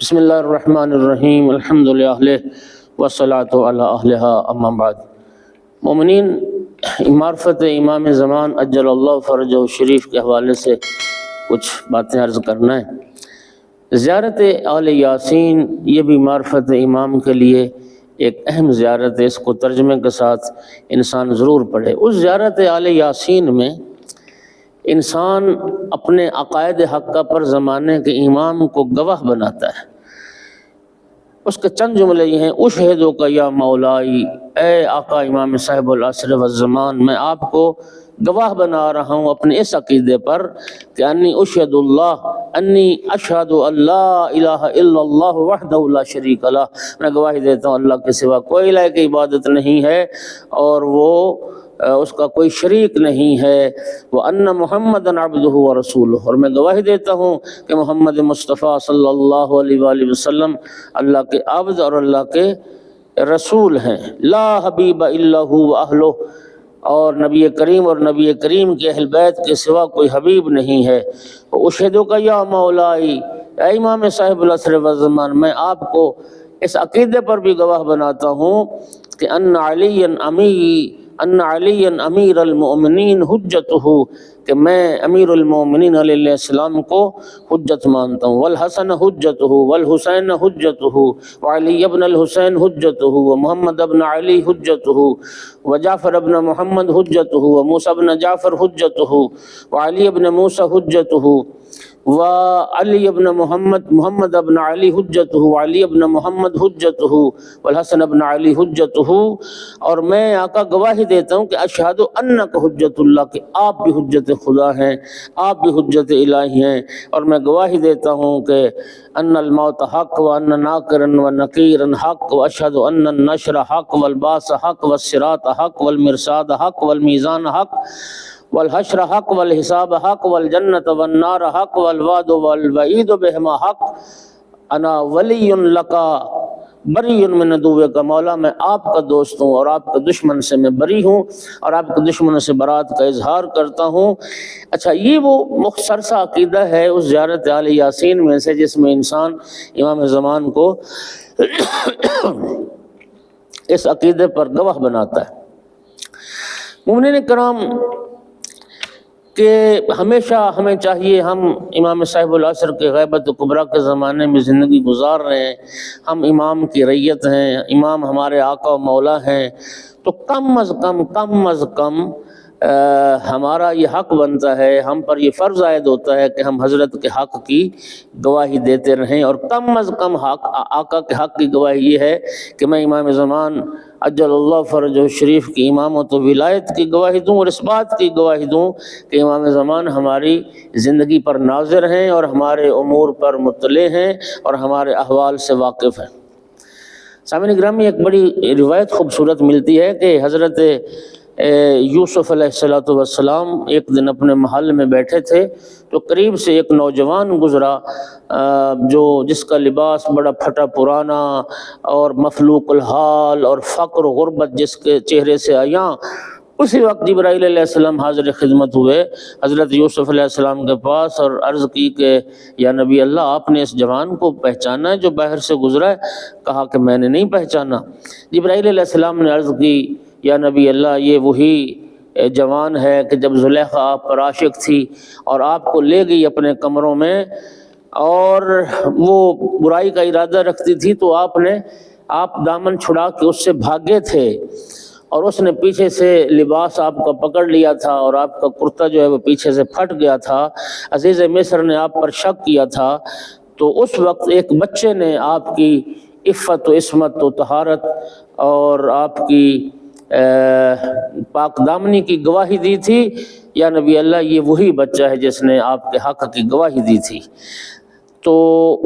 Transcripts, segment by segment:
بسم اللہ الرحمن الرحیم الحمد للہ والصلاۃ علی اہلہا اما بعد۔ مومنین، معرفت امام زمان اجل اللہ فرجہ شریف کے حوالے سے کچھ باتیں عرض کرنا ہے۔ زیارت آل یاسین یہ بھی معرفت امام کے لیے ایک اہم زیارت ہے، اس کو ترجمے کے ساتھ انسان ضرور پڑھے۔ اس زیارت آل یاسین میں انسان اپنے عقائد حقہ پر زمانے کے امام کو گواہ بناتا ہے۔ اس کے چند جملے یہ ہیں: اشہدو کا یا مولائی، اے آقا امام صاحب العصر والزمان، میں آپ کو گواہ بنا رہا ہوں اپنے اس عقیدے پر کہ انی اشہد اللہ، انی اشہد اللہ الہ الا اللہ وحدہ لا شریک لہ، میں گواہی دیتا ہوں اللہ کے سوا کوئی الہ کی عبادت نہیں ہے اور وہ اس کا کوئی شریک نہیں ہے، وَأَنَّ مُحَمَّدًا عَبْدُهُ وَرَسُولُهُ، اور میں گواہی دیتا ہوں کہ محمد مصطفیٰ صلی اللہ علیہ وآلہ وسلم اللہ کے عبد اور اللہ کے رسول ہیں۔ لا حبیب الا هو وأہلہ، اور نبی کریم اور نبی کریم کے اہل بیت کے سوا کوئی حبیب نہیں ہے۔ اشہدو کا یا مولائی، اے امام صاحب العصر والزمان، میں آپ کو اس عقیدے پر بھی گواہ بناتا ہوں کہ ان علی امیر المؤمنین حجتہ، کہ میں امیر المؤمنین علیہ السلام کو حجت مانتا ہوں، والحسن حجتہ والحسین حجتہ وعلی ابن الحسین حجتہ ومحمد ابن علی حجتہ وجعفر ابن محمد حجتہ وموسیٰ ابن جعفر حجتہ وعلی ابن موسیٰ حجتہ وعلی ابن محمد ابن علی حجتہ وعلی ابن محمد حجتہ والحسن ابن علی حجتہ، اور میں آقا گواہی دیتا ہوں کہ اشہد انک حجت اللہ، کہ آپ بھی حجت خدا ہیں، آپ بھی حجت الہی ہیں، اور میں گواہی دیتا ہوں کہ ان الموت حق وان ناکرا ونکیرا حق واشہد ان النشر حق والبعث حق والصراط حق والمرصاد حق والمیزان حق والحشر حق والحساب حق والجنت والنار حق والوعد والوعید بہما حق، انا ولی لکا بری من عدوک، مولا میں آپ کا دوست ہوں اور آپ کے دشمن سے میں بری ہوں اور آپ کے دشمنوں سے برات کا اظہار کرتا ہوں۔ اچھا، یہ وہ مختصر سا عقیدہ ہے اس زیارت آل یاسین میں سے، جس میں انسان امام زمان کو اس عقیدے پر گواہ بناتا ہے۔ مومنین کرام، کہ ہمیشہ ہمیں چاہیے، ہم امام صاحب العصر کے غیبت کبریٰ کے زمانے میں زندگی گزار رہے ہیں، ہم امام کی رعیت ہیں، امام ہمارے آقا و مولا ہیں، تو کم از کم ہمارا یہ حق بنتا ہے، ہم پر یہ فرض عائد ہوتا ہے کہ ہم حضرت کے حق کی گواہی دیتے رہیں، اور کم از کم آقا کے حق کی گواہی یہ ہے کہ میں امام زمان اجل اللہ فرجہ شریف کی امامت و ولایت کی گواہی دوں، اور اس بات کی گواہی دوں کہ امام زمان ہماری زندگی پر ناظر ہیں اور ہمارے امور پر مطلع ہیں اور ہمارے احوال سے واقف ہیں۔ سامعین گرامی، ایک بڑی روایت خوبصورت ملتی ہے کہ حضرت یوسف علیہ السلام ایک دن اپنے محل میں بیٹھے تھے تو قریب سے ایک نوجوان گزرا جس کا لباس بڑا پھٹا پرانا اور مفلوق الحال اور فقر و غربت جس کے چہرے سے عیاں۔ اسی وقت جبرائیل علیہ السلام حاضر خدمت ہوئے حضرت یوسف علیہ السلام کے پاس اور عرض کی کہ یا نبی اللہ، آپ نے اس جوان کو پہچانا ہے جو باہر سے گزرا ہے؟ کہا کہ میں نے نہیں پہچانا۔ جبرائیل علیہ السلام نے عرض کی یا نبی اللہ، یہ وہی جوان ہے کہ جب زلیخا آپ پر عاشق تھی اور آپ کو لے گئی اپنے کمروں میں اور وہ برائی کا ارادہ رکھتی تھی تو آپ دامن چھڑا کے اس سے بھاگے تھے، اور اس نے پیچھے سے لباس آپ کا پکڑ لیا تھا اور آپ کا کرتا جو ہے وہ پیچھے سے پھٹ گیا تھا۔ عزیز مصر نے آپ پر شک کیا تھا، تو اس وقت ایک بچے نے آپ کی عفت و عصمت و طہارت اور آپ کی پاک دامنی کی گواہی دی تھی۔ یا نبی اللہ، یہ وہی بچہ ہے جس نے آپ کے حق کی گواہی دی تھی۔ تو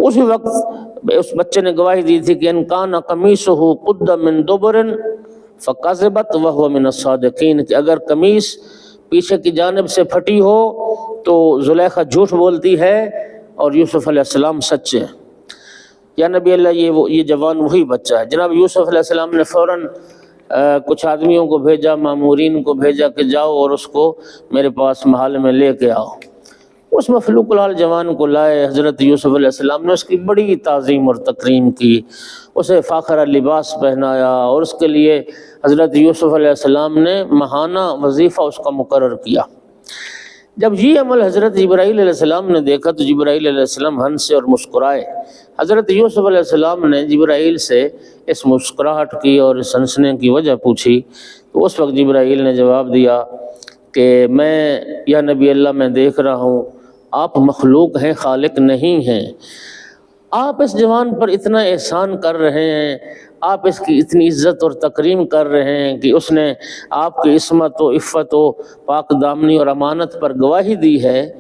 اسی وقت اس بچے نے گواہی دی تھی کہ ان کان قمیصہ قد من دبر فکذبت وہو من الصادقین، کہ اگر قمیص پیچھے کی جانب سے پھٹی ہو تو زلیخا جھوٹ بولتی ہے اور یوسف علیہ السلام سچے ہیں۔ یا نبی اللہ، یہ جوان وہی بچہ ہے۔ جناب یوسف علیہ السلام نے فوراً کچھ آدمیوں کو بھیجا، مامورین کو بھیجا کہ جاؤ اور اس کو میرے پاس محل میں لے کے آؤ۔ اس مخلوق الحال جوان کو لائے، حضرت یوسف علیہ السلام نے اس کی بڑی تعظیم اور تکریم کی، اسے فاخرہ لباس پہنایا، اور اس کے لیے حضرت یوسف علیہ السلام نے ماہانہ وظیفہ اس کا مقرر کیا۔ جب یہ عمل حضرت جبرائیل علیہ السلام نے دیکھا تو جبرائیل علیہ السلام ہنسے اور مسکرائے۔ حضرت یوسف علیہ السلام نے جبرائیل سے اس مسکراہٹ کی اور اس ہنسنے کی وجہ پوچھی، تو اس وقت جبرائیل نے جواب دیا کہ یا نبی اللہ میں دیکھ رہا ہوں آپ مخلوق ہیں، خالق نہیں ہیں۔ آپ اس جوان پر اتنا احسان کر رہے ہیں، آپ اس کی اتنی عزت اور تکریم کر رہے ہیں کہ اس نے آپ کی عصمت و عفت و پاک دامنی اور امانت پر گواہی دی ہے،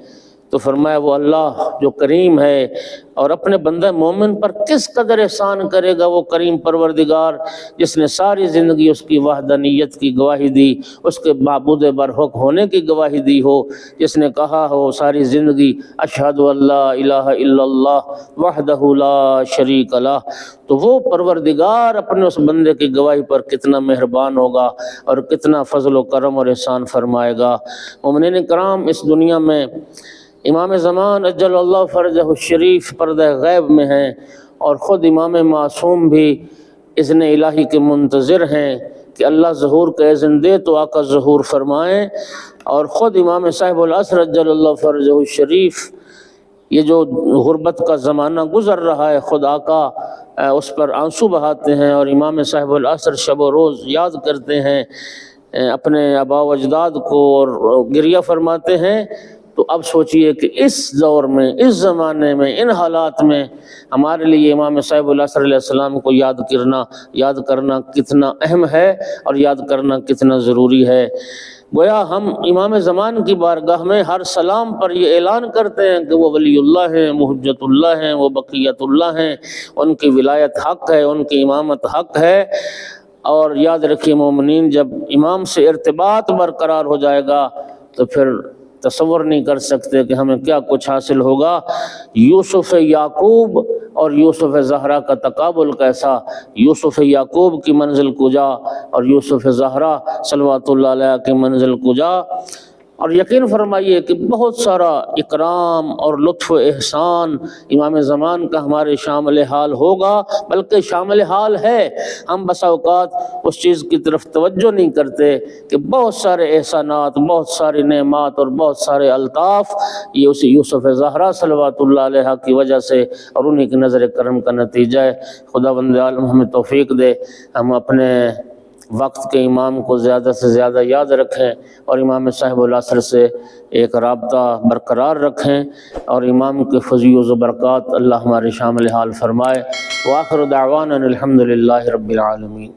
تو فرمایا وہ اللہ جو کریم ہے اور اپنے بندہ مومن پر کس قدر احسان کرے گا، وہ کریم پروردگار جس نے ساری زندگی اس کی وحدانیت کی گواہی دی، اس کے معبود برحق ہونے کی گواہی دی ہو، جس نے کہا ہو ساری زندگی اشہد ان لا الہ الا اللہ وحدہ لا شریک لہ، تو وہ پروردگار اپنے اس بندے کی گواہی پر کتنا مہربان ہوگا اور کتنا فضل و کرم اور احسان فرمائے گا۔ مومنین کرام، اس دنیا میں امام زمان اجل اللہ فرجہ الشریف پردہ غیب میں ہیں، اور خود امام معصوم بھی اذن الہی کے منتظر ہیں کہ اللہ ظہور کا اذن دے تو آقا ظہور فرمائیں، اور خود امام صاحب العصر اجل اللہ فرجہ الشریف یہ جو غربت کا زمانہ گزر رہا ہے، خود آقا اس پر آنسو بہاتے ہیں، اور امام صاحب العصر شب و روز یاد کرتے ہیں اپنے آباء و اجداد کو اور گریہ فرماتے ہیں۔ تو اب سوچئے کہ اس دور میں، اس زمانے میں، ان حالات میں ہمارے لیے امام صاحب العصر علیہ السلام کو یاد کرنا کتنا اہم ہے اور یاد کرنا کتنا ضروری ہے۔ گویا ہم امام زمان کی بارگاہ میں ہر سلام پر یہ اعلان کرتے ہیں کہ وہ ولی اللہ ہیں، محجت اللہ ہیں، وہ بقیت اللہ ہیں، ان کی ولایت حق ہے، ان کی امامت حق ہے۔ اور یاد رکھیے مومنین، جب امام سے ارتباط برقرار ہو جائے گا تو پھر تصور نہیں کر سکتے کہ ہمیں کیا کچھ حاصل ہوگا۔ یوسف یعقوب اور یوسف زہرا کا تقابل کیسا، یوسف یعقوب کی منزل کجا اور یوسف زہرا صلوات اللہ علیہ کی منزل کجا۔ اور یقین فرمائیے کہ بہت سارا اکرام اور لطف و احسان امام زمان کا ہمارے شامل حال ہوگا، بلکہ شامل حال ہے، ہم بسا اوقات اس چیز کی طرف توجہ نہیں کرتے کہ بہت سارے احسانات، بہت ساری نعمات اور بہت سارے الطاف یہ اسی یوسف زہرا صلوات اللہ علیہ کی وجہ سے اور انہی کی نظر کرم کا نتیجہ ہے۔ خداوند عالم ہمیں توفیق دے، ہم اپنے وقت کے امام کو زیادہ سے زیادہ یاد رکھیں اور امام صاحب العصر سے ایک رابطہ برقرار رکھیں، اور امام کے فضیل و برکات اللہ ہمارے شامل حال فرمائے۔ وآخر دعوانا الحمد للہ رب العالمین۔